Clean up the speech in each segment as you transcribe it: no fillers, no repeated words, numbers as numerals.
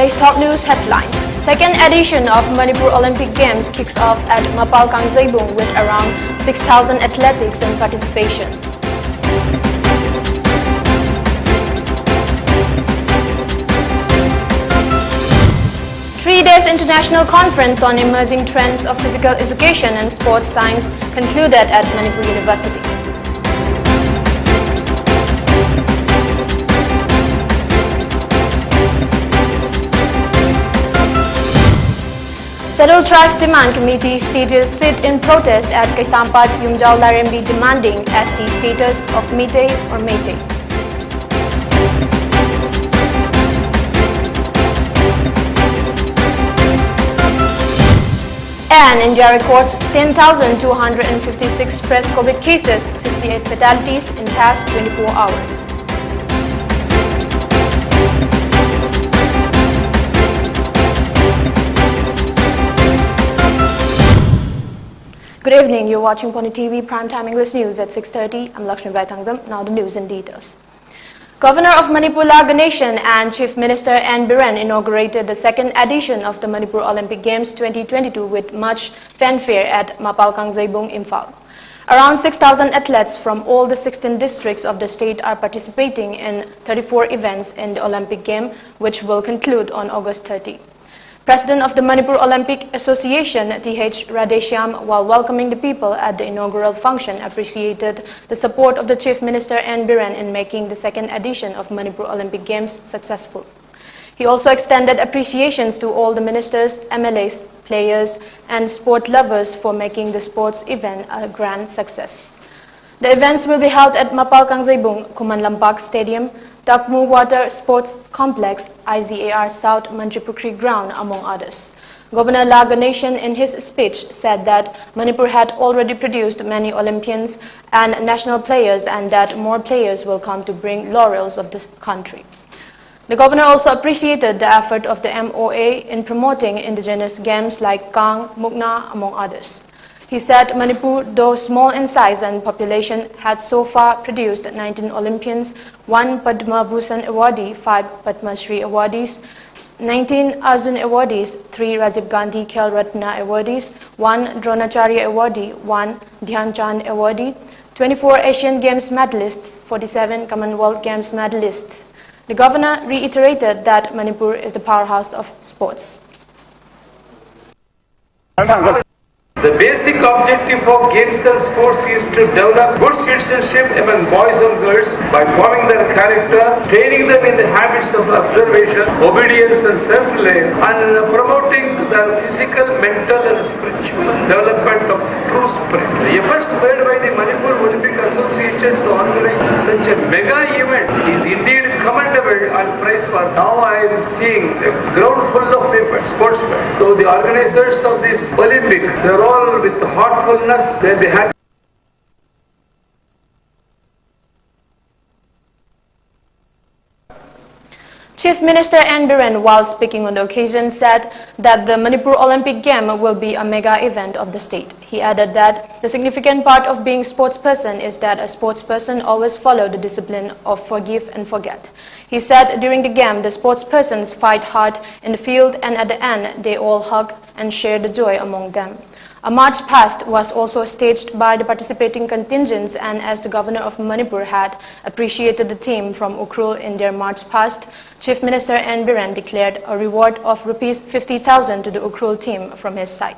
Today's top news headlines. Second edition of Manipur Olympic Games kicks off at Mapalkangzaibung with around 6,000 athletics in participation. Three days international conference on emerging trends of physical education and sports science concluded at Manipur University. Scheduled Tribe Demand Committee stages sit in protest at Kaisampat, Yumjau Larembi demanding ST status of Meitei or Meitei. And India records 10,256 fresh COVID cases, 68 fatalities in past 24 hours. Good evening, you're watching Pony TV Primetime English News at 6:30. I'm LAKSMIBAI. Now the news in details. Governor of Manipur Ganeshan and Chief Minister N. Biren inaugurated the second edition of the Manipur Olympic Games 2022 with much fanfare at Mapalkangzaibung, Imphal. Around 6,000 athletes from all the 16 districts of the state are participating in 34 events in the Olympic Game, which will conclude on August 30. President of the Manipur Olympic Association, T.H. Radheshyam, while welcoming the people at the inaugural function, appreciated the support of the Chief Minister N. Biren in making the second edition of Manipur Olympic Games successful. He also extended appreciations to all the ministers, MLAs, players, and sport lovers for making the sports event a grand success. The events will be held at Mapalkangzaibung, Kumanlampak Stadium, Takmu Water Sports Complex, IZAR South Manjipukri Ground, among others. Governor Ganeshan in his speech said that Manipur had already produced many Olympians and national players and that more players will come to bring laurels of the country. The governor also appreciated the effort of the MOA in promoting indigenous games like Kang, Mukna, among others. He said Manipur, though small in size and population, had so far produced 19 Olympians, 1 Padma Bhushan awardee, 5 Padma Shri awardees, 19 Arjun awardees, 3 Rajiv Gandhi Khel Ratna awardees, 1 Dronacharya awardee, 1 Dhyan Chand awardee, 24 Asian Games medalists, 47 Commonwealth Games medalists. The governor reiterated that Manipur is the powerhouse of sports. The basic objective of games and sports is to develop good citizenship among boys and girls by forming their character, training them in the habits of observation, obedience and self-reliance, and promoting their physical, mental and spiritual development of true spirit. The efforts made by the Manipur Olympic Association to organize such a mega event is indeed commendable and praiseworthy. Now I am seeing a ground full of people, sportsmen. So the organizers of this Olympic, they are all with heartfulness, they'll be happy. Chief Minister N. Biren, while speaking on the occasion, said that the Manipur Olympic Game will be a mega event of the state. He added that the significant part of being a sportsperson is that a sportsperson always follows the discipline of forgive and forget. He said during the game, the sportspersons fight hard in the field and at the end, they all hug and share the joy among them. A march past was also staged by the participating contingents, and as the governor of Manipur had appreciated the team from Ukhrul in their march past, Chief Minister N. Biren declared a reward of Rs 50,000 to the Ukhrul team from his side.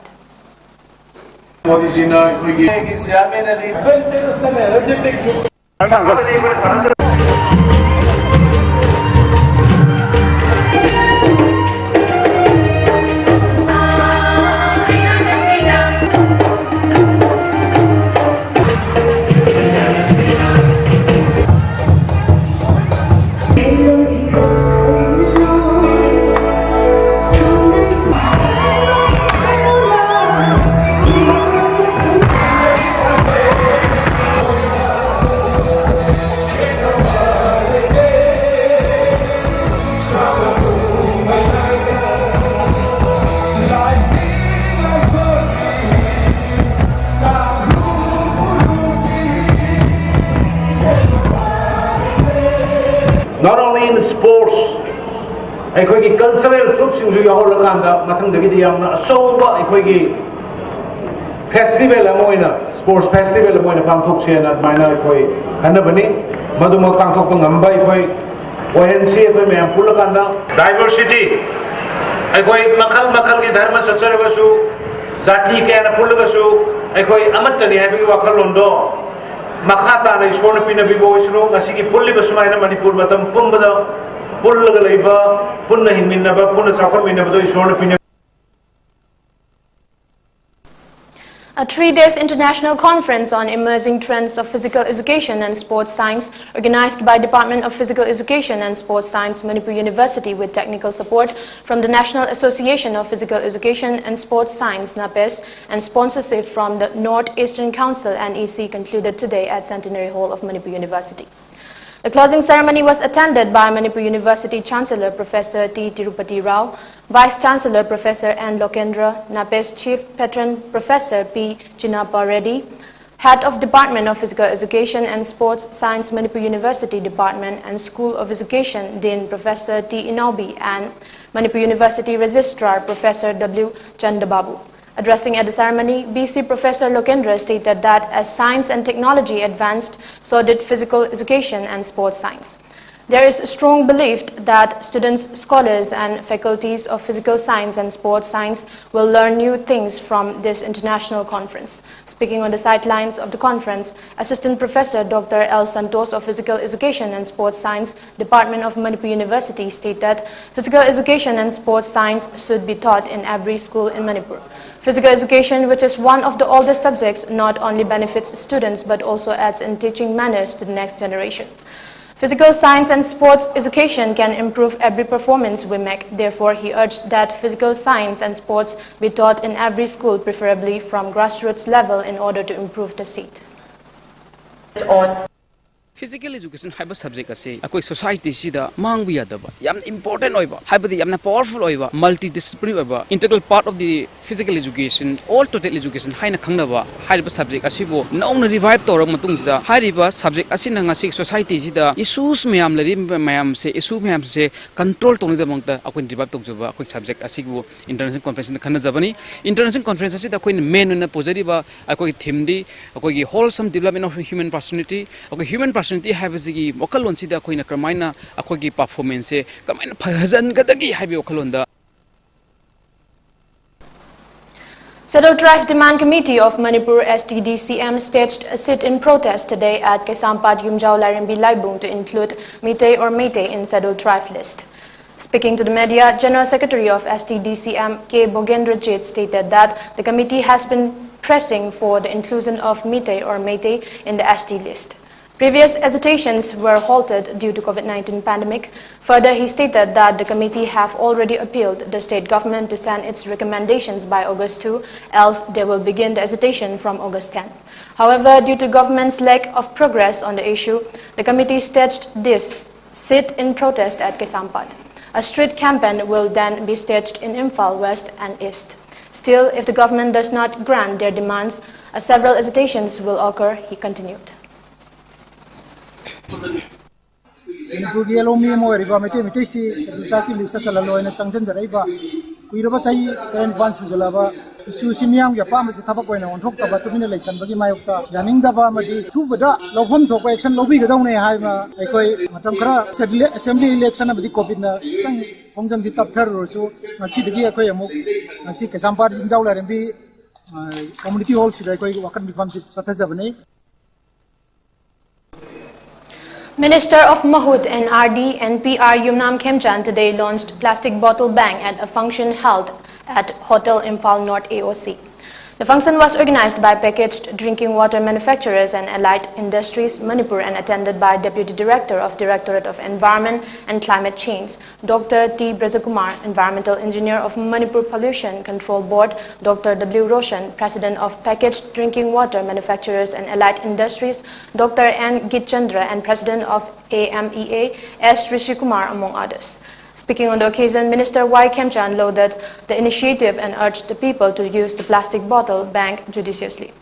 not only in the sports ꯑꯩꯈꯣꯏꯒꯤ cultural ꯇ꯭ꯔꯨꯞꯁꯤꯡꯁꯨ ꯌꯥꯎꯍꯜꯂꯀꯥꯟꯗ ꯃꯊꯪꯗꯒꯤꯗꯤ ꯌꯥꯝꯅ ꯑꯆꯧꯕ ꯑꯩꯈꯣꯏꯒꯤ festival ꯑꯃ ꯑꯣꯏꯅ sports festival ꯑꯃ ꯑꯣꯏꯅ ꯄꯥꯡꯊꯣꯛꯁꯦꯅ ꯑꯗꯨꯃꯥꯏꯅ ꯑꯩꯈꯣꯏ ꯈꯟꯅꯕꯅꯤ ꯃꯗꯨꯃꯛ ꯄꯥꯡꯊꯣꯛꯄ ꯉꯝꯕ ꯑꯩꯈꯣꯏ ꯑꯣꯏꯍꯟꯁꯤ ꯑꯩꯈꯣꯏ ꯃꯌꯥꯝ ꯄꯨꯜꯂꯀꯥꯟꯗ ꯗꯥꯏꯚꯔꯁꯤꯇꯤ ꯑꯩꯈꯣꯏ ꯃꯈꯜ ꯃꯈꯜꯒꯤ ꯙꯔꯃ ꯆꯠꯆꯔꯕꯁꯨ ꯖꯥꯇꯤ ꯀꯌꯥꯅ ꯄꯨꯜꯂꯒꯁꯨ ꯑꯩꯈꯣꯏ ꯑꯃꯠꯇꯅꯤ ꯍꯥꯏꯕꯒꯤ ꯋꯥꯈꯜꯂꯣꯟꯗꯣ ꯃꯈꯥ ꯇꯥꯅ ꯏꯁꯣꯔꯅ ꯄꯤꯅꯕꯤꯕ ꯑꯣꯏꯁꯅꯨ ꯉꯁꯤꯒꯤ ꯄꯨꯜꯂꯤꯕ ꯁꯨꯃꯥꯏꯅ ꯃꯅꯤꯄꯨꯔ ꯃꯇꯝ ꯄꯨꯝꯕꯗ ꯄꯨꯜꯂꯒ ꯂꯩꯕ ꯄꯨꯟꯅ ꯍꯤꯡꯃꯤꯟꯅꯕ ꯄꯨꯟꯅ ꯆꯥꯎꯈꯠꯃꯤꯟꯅꯕꯗꯣ ꯏꯁꯣꯔꯅ ꯄꯤꯅꯕꯤꯕ. A 3-day international conference on emerging trends of physical education and sports science, organized by Department of Physical Education and Sports Science, Manipur University, with technical support from the National Association of Physical Education and Sports Science (NAPES) and sponsorship from the North-Eastern Council (NEC), concluded today at Centenary Hall of Manipur University. The closing ceremony was attended by Manipur University Chancellor Professor T. Tirupati Rao, Vice Chancellor Professor N. Lokendra, NAPES Chief Patron Professor P. Chinappa Reddy, Head of Department of Physical Education and Sports Science, Manipur University Department and School of Education, Dean Professor T. Inaubi, and Manipur University Registrar Professor W. Chandababu. Addressing at the ceremony, BC Professor Lokendra stated that as science and technology advanced, so did physical education and sports science. There is a strong belief that students, scholars, and faculties of physical science and sports science will learn new things from this international conference. Speaking on the sidelines of the conference, Assistant Professor Dr. L. Santos of Physical Education and Sports Science, Department of Manipur University, stated that physical education and sports science should be taught in every school in Manipur. Physical education, which is one of the oldest subjects, not only benefits students but also adds in teaching manners to the next generation. Physical science and sports education can improve every performance we make. Therefore, he urged that physical science and sports be taught in every school, preferably from grassroots level, in order to improve the seat. Physical education hyba subject ase akoi society sida mangbi yadaba yam important oiba haibadi yamna powerful oiba multidisciplinary oiba integral part of the physical education all total education haina khangnaba haiba subject asibo nauna revive torang matung sida haiba subject asina ngasi society sida issues mayam lari mayam se issue mayam se control tongni da mangta akoi revive tokjaba akoi subject asibo international conference na khana jabani international conference asida akoi main na pojariba akoi theme di akoi wholesome development of human personality akoi human personality habizigi wakalon sida koina kramaina akogi performance se kamaina phajan gadagi habi wakalonda. Scheduled Tribe Demand Committee of Manipur STDCM staged a sit-in protest today at Kesampat Yumjau Larimbi Laibung to include Meitei or Meitei in Scheduled Tribe list. Speaking to the media, General Secretary of STDCM K. Bogendrajit stated that the committee has been pressing for the inclusion of Meitei or Meitei in the ST list. Previous agitations were halted due to COVID-19 pandemic. Further, he stated that the committee have already appealed the state government to send its recommendations by August 2, else they will begin the agitation from August 10. However, due to government's lack of progress on the issue, the committee staged this sit-in protest at Kesampat. A street campaign will then be staged in Imphal West and East. Still, if the government does not grant their demands, several agitations will occur, he continued. Manipuri alomi mo riba mete si traki lista salalo ina sanction jaraiba kuiroba sai current advance jalaba isu simiam ya pam se thabak koina onthok taba tumina leisan bagi mayokta yaning daba madi thubada lobham thokpa action lobi gadau ne hai ma ekoi matam khara assembly election abdi covid na tang hongjang ji tapthar rosu ngasi dagi ekoi amuk ngasi kesampar jimjau larimbi community hall sidai ekoi wakan bifam si sathajabani. Minister of Mahut, NRD and PR WANGKHEMCHA today launched plastic bottle bank at a function held at Hotel Imphal North AOC. The function was organized by Packaged Drinking Water Manufacturers and Allied Industries, Manipur, and attended by Deputy Director of Directorate of Environment and Climate Change, Dr. T. Brajakumar, Environmental Engineer of Manipur Pollution Control Board, Dr. W. Roshan, President of Packaged Drinking Water Manufacturers and Allied Industries, Dr. N. Gitchandra, and President of AMEA, S. Rishikumar, among others. Speaking on the occasion, Minister WANGKHEMCHA unloaded the initiative and urged the people to use the plastic bottle bank judiciously.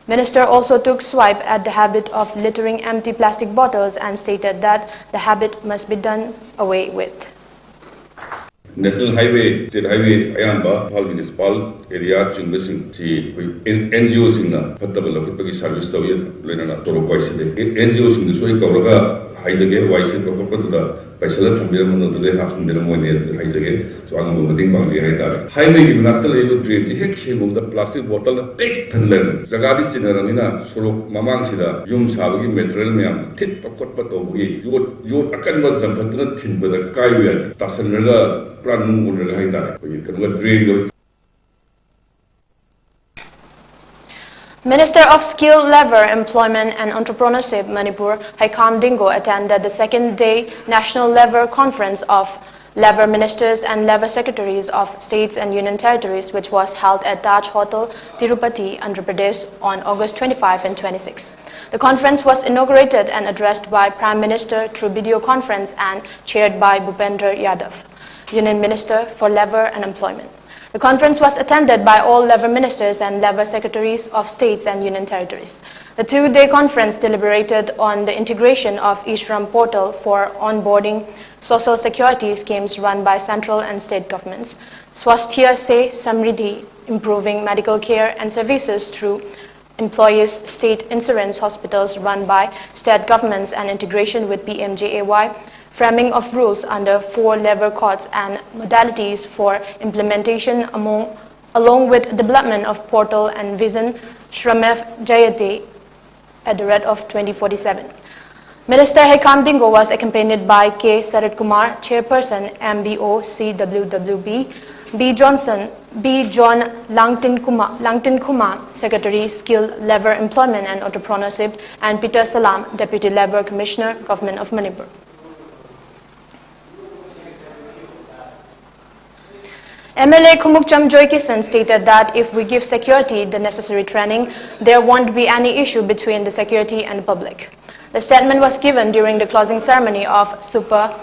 Minister also took swipe at the habit of littering empty plastic bottles and stated that the habit must be done away with. National Highway, State Highway, Ayamba, Pal Municipal area, Chungasing, NGOs in the Patabala service, so Lena Toro Voice, NGOs in the Soy Koroga, Hijaga, Voice, the Paisala from Birman, the Half and Birman, Hijaga, so I'm moving on the Haida. Highway, not the label trade, the hection of the plastic bottle, take and learn. Zagadi Sinaramina, Solo Mamangsida, Yum Sabi, Metral Miam, Tit Pokotpatogi, you Akanwa Zampatana Tin with a Kaiway, Tassanella. Minister of Skill, Labor, Employment and Entrepreneurship, Manipur, Haikam Dingo, attended the second day National Labor Conference of Labor Ministers and Labor Secretaries of States and Union Territories, which was held at Taj Hotel, Tirupati, Andhra Pradesh on August 25 and 26. The conference was inaugurated and addressed by Prime Minister through video conference and chaired by Bhupendra Yadav, Union Minister for Labor and Employment. The conference was attended by all Labor Ministers and Labor Secretaries of States and Union Territories. The two-day conference deliberated on the integration of eShram portal for onboarding social security schemes run by central and state governments, Swasthya Se Samriddhi, improving medical care and services through employees' state insurance hospitals run by state governments, and integration with PMJAY, framing of rules under 4 labor codes and modalities for implementation along with development of portal and vision Shramef Jayate at the rate of 2047. Minister Haikam Dingo was accompanied by K. Sarat Kumar, Chairperson, MBO CWWB, B. John Langtin Kumar, Secretary, Skill, Labor, Employment and Entrepreneurship, and Peter Salam, Deputy Labor Commissioner, Government of Manipur. MLA Khumukcham Joykisan stated that if we give security the necessary training, there won't be any issue between the security and the public. The statement was given during the closing ceremony of Super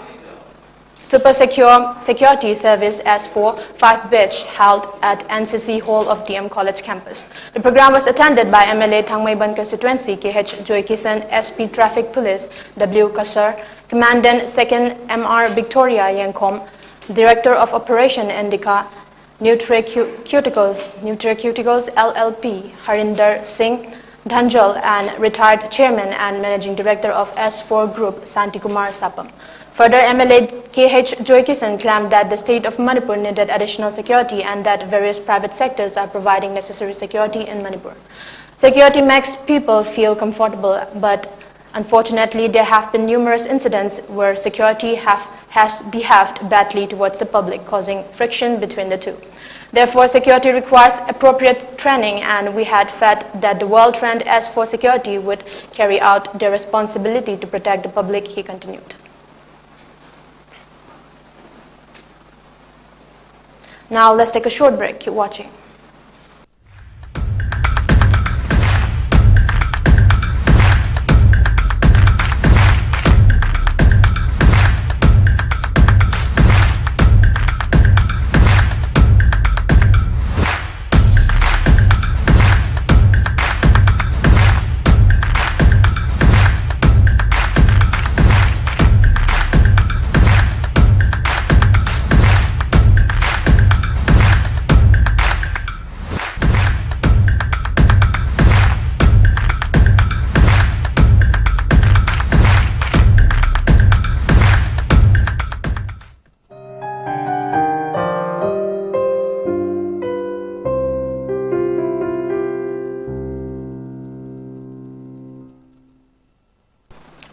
Secure Security Service S4 5 batch held at NCC Hall of DM College campus. The program was attended by MLA Thangmaiban Constituency KH Joykisan, SP Traffic Police W. Kasar, Commandant 2nd MR Victoria Yankom, Director of Operation Indica Nutraceuticals LLP Harinder Singh Dhanjal, and retired Chairman and Managing Director of S4 Group Santikumar Sapam. Further, MLA KH Joykisan claimed that the state of Manipur needed additional security and that various private sectors are providing necessary security in Manipur. Security makes people feel comfortable, but unfortunately, there have been numerous incidents where security has behaved badly towards the public, causing friction between the two. Therefore, security requires appropriate training, and we had faith that the well-trained S4 security would carry out their responsibility to protect the public, he continued. Now, let's take a short break. Keep watching.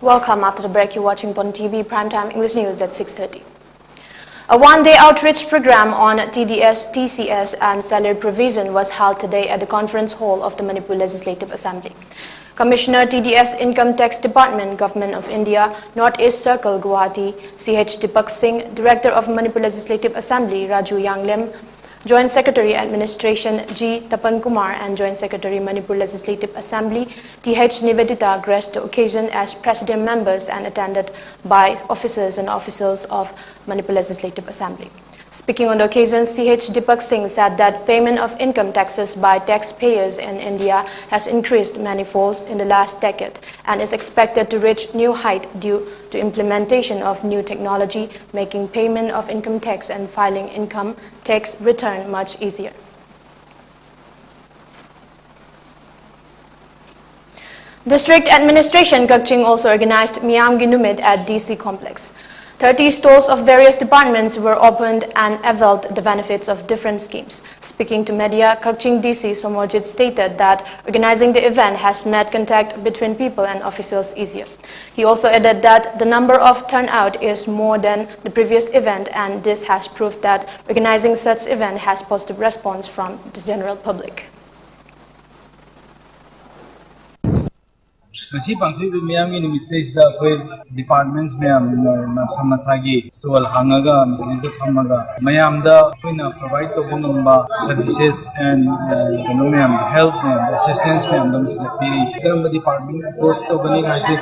Welcome. After the break, you're watching Pon TV Primetime English News at 6:30. A one-day outreach program on TDS, TCS and salary provision was held today at the conference hall of the Manipur Legislative Assembly. Commissioner TDS Income Tax Department, Government of India, North East Circle, Guwahati, CH Deepak Singh, Director of Manipur Legislative Assembly, Raju Yanglem, Joint Secretary Administration G. Tapan Kumar and Joint Secretary Manipur Legislative Assembly T.H. Nivedita graced the occasion as President members and attended by officers and officials of Manipur Legislative Assembly. Speaking on the occasion, CH Deepak Singh said that payment of income taxes by taxpayers in India has increased manifolds in the last decade and is expected to reach new height due to implementation of new technology, making payment of income tax and filing income tax return much easier. District Administration Kakching also organized Miyamgi Numit at DC Complex. 30 stores of various departments were opened and availed the benefits of different schemes. Speaking to media, Kakching DC Somojit stated that organizing the event has made contact between people and officials easier. He also added that the number of turnout is more than the previous event, and this has proved that organizing such event has positive response from the general public. Masi pangthui miyam gi numit stage da koi departments miyam samasagi stall hangaga misli phamaga mayam da koina provide to bungamba services and miyam help miyam assistance miyam da misli piri karamba department approach to bani gaji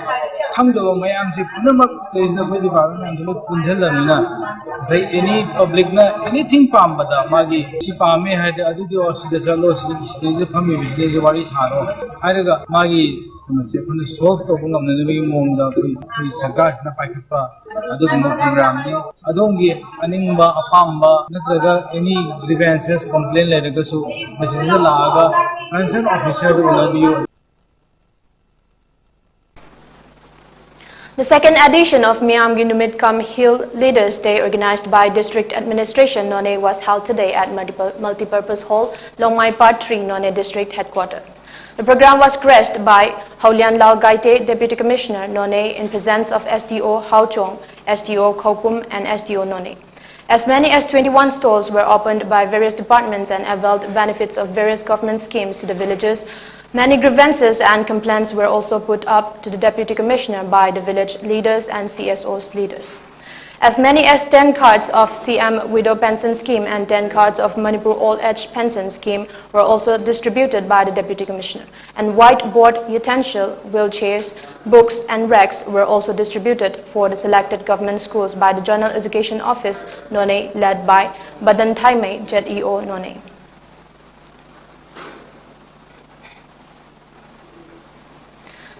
khangdo mayam ji punamak stage da koi department da punjallamina sai any public na anything pambada magi si pame had adu do sida chalo sida stage phami business wari charo haraga magi soft to bung amna ngi mong da koi sarkar na paikha adu program ni adongi aningba apamba natraga any grievances complaint le daga su message la aga concerned officer will love you. The second edition of Miyamgi Numit Kam Hill Leaders Day organized by District Administration None was held today at Multipurpose Hall, Longmai Part 3, None District Headquarters. The program was graced by Haulian Lal Gaite, Deputy Commissioner None, in presence of SDO Hao Chong, SDO Khopum and SDO None. As many as 21 stalls were opened by various departments and availed benefits of various government schemes to the villagers. Many grievances and complaints were also put up to the Deputy Commissioner by the village leaders and CSO's leaders. As many as 10 cards of CM Widow Pension Scheme and 10 cards of Manipur Old Age Pension Scheme were also distributed by the Deputy Commissioner. And whiteboard utensil, wheelchairs, books and racks were also distributed for the selected government schools by the Journal Education Office, None, led by Badan Thaime, ZEO None.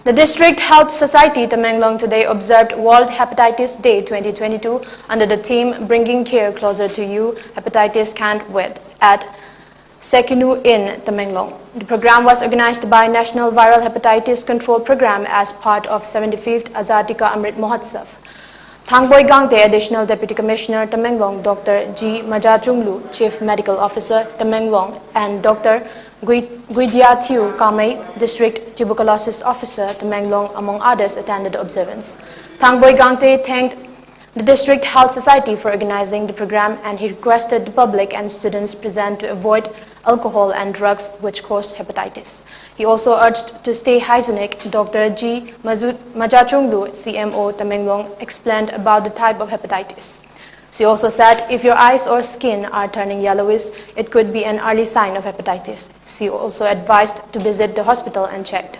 The District Health Society Tamenglong today observed World Hepatitis Day 2022 under the theme Bringing Care Closer to You, Hepatitis Can't Wait at Sekinu in Tamenglong. The program was organized by National Viral Hepatitis Control Program as part of 75th Azadika Amrit Mahotsav. Thangboy Gangte, Additional Deputy Commissioner Tamenglong, Dr. G. Majachunglu, Chief Medical Officer Tamenglong, and Dr. Guidia Tiu Kamei, District Tuberculosis Officer Tamenglong, among others, attended the observance. Thangboy Gangte thanked the District Health Society for organizing the program, and he requested the public and students present to avoid alcohol and drugs which cause hepatitis. He also urged to stay hygienic. Dr. G. Majachunglu, CMO Tamenglong, explained about the type of hepatitis. She also said if your eyes or skin are turning yellowish, it could be an early sign of hepatitis. She also advised to visit the hospital and checked.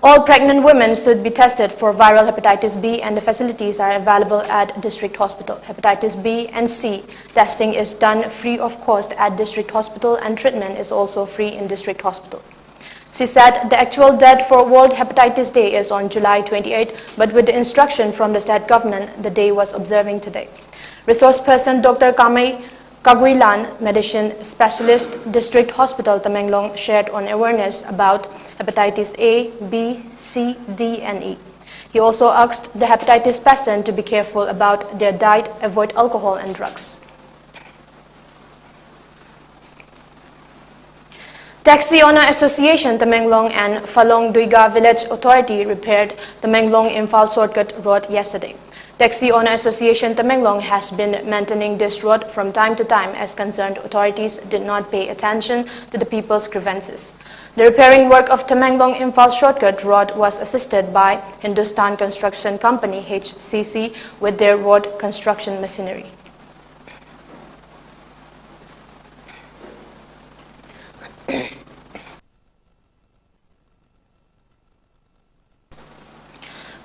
All pregnant women should be tested for viral hepatitis B, and the facilities are available at District Hospital. Hepatitis B and C testing is done free of cost at District Hospital, and treatment is also free in District Hospital. She said the actual date for World Hepatitis Day is on July 28, but with the instruction from the state government, the day was observing today. Resource person Dr. Kamei Kaguilan, medicine specialist, District Hospital Tamenglong, shared on awareness about hepatitis A, B, C, D, and E. He also asked the hepatitis patient to be careful about their diet, avoid alcohol and drugs. Taxi Owner Association Tamenglong and Falong Duiga Village Authority repaired the Tamenglong Imphal Shortcut Road yesterday. Taxi Owner Association Tamenglong has been maintaining this road from time to time as concerned authorities did not pay attention to the people's grievances. The repairing work of Tamenglong Imphal Shortcut Road was assisted by Hindustan Construction Company HCC with their road construction machinery.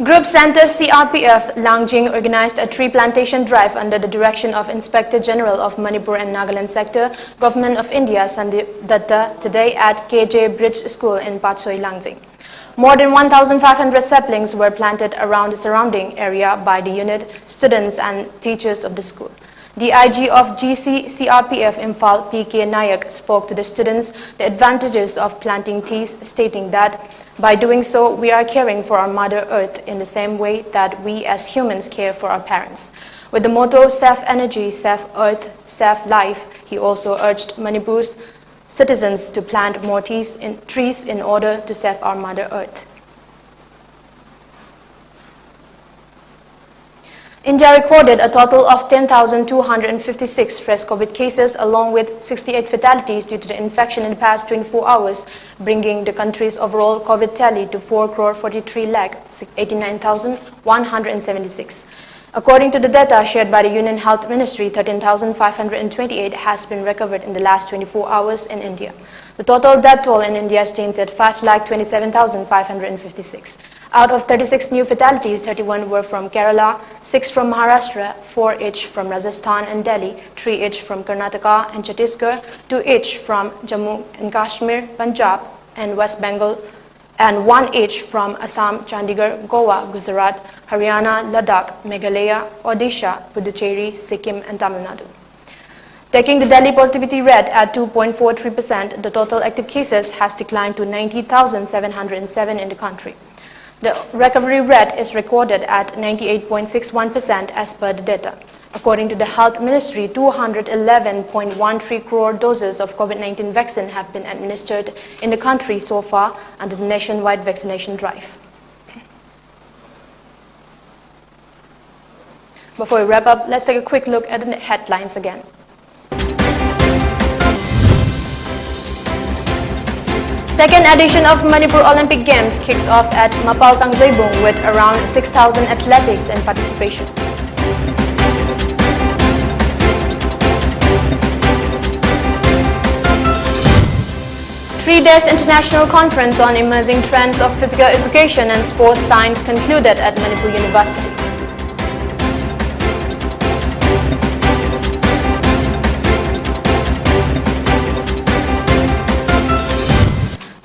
Group Center CRPF Langjing organized a tree plantation drive under the direction of Inspector General of Manipur and Nagaland Sector, Government of India Sandeep Datta, today at KJ Bridge School in Patsoi, Langjing. More than 1,500 saplings were planted around the surrounding area by the unit, students and teachers of the school. The IG of GC CRPF Imphal PK Nayak spoke to the students the advantages of planting trees, stating that by doing so, we are caring for our Mother Earth in the same way that we as humans care for our parents. With the motto Save Energy, Save Earth, Save Life, he also urged Manipur's citizens to plant more trees in order to save our Mother Earth. India recorded a total of 10,256 fresh COVID cases along with 68 fatalities due to the infection in the past 24 hours, bringing the country's overall COVID tally to 4,43,89,176. According to the data shared by the Union Health Ministry, 13,528 has been recovered in the last 24 hours in India. The total death toll in India stands at 5,27,556. Out of 36 new fatalities, 31 were from Kerala, 6 from Maharashtra, 4 each from Rajasthan and Delhi, 3 each from Karnataka and Chhattisgarh, 2 each from Jammu and Kashmir, Punjab and West Bengal, and 1 each from Assam, Chandigarh, Goa, Gujarat, Haryana, Ladakh, Meghalaya, Odisha, Puducherry, Sikkim and Tamil Nadu. Taking the Delhi positivity rate at 2.43%, the total active cases has declined to 90,707 in the country. The recovery rate is recorded at 98.61% as per the data. According to the Health Ministry, 211.13 crore doses of COVID-19 vaccine have been administered in the country so far under the nationwide vaccination drive. Before we wrap up, let's take a quick look at the headlines again. Second edition of Manipur Olympic Games kicks off at Mapal Tangzaibung with around 6,000 athletics in participation. Three-day international conference on emerging trends of physical education and sports science concluded at Manipur University.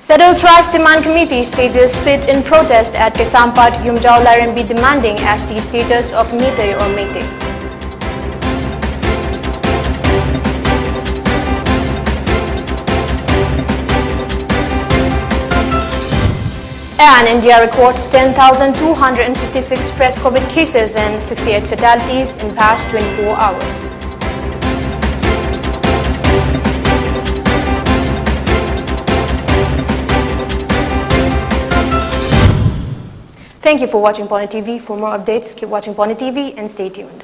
Saddle Tribe Demand Committee stages sit in protest at Kesampat, Yumjao Larimbi demanding ST status of Meitei or Meitei. And India records 10,256 fresh COVID cases and 68 fatalities in past 24 hours. Thank you for watching Pony TV. For more updates, keep watching Pony TV and stay tuned.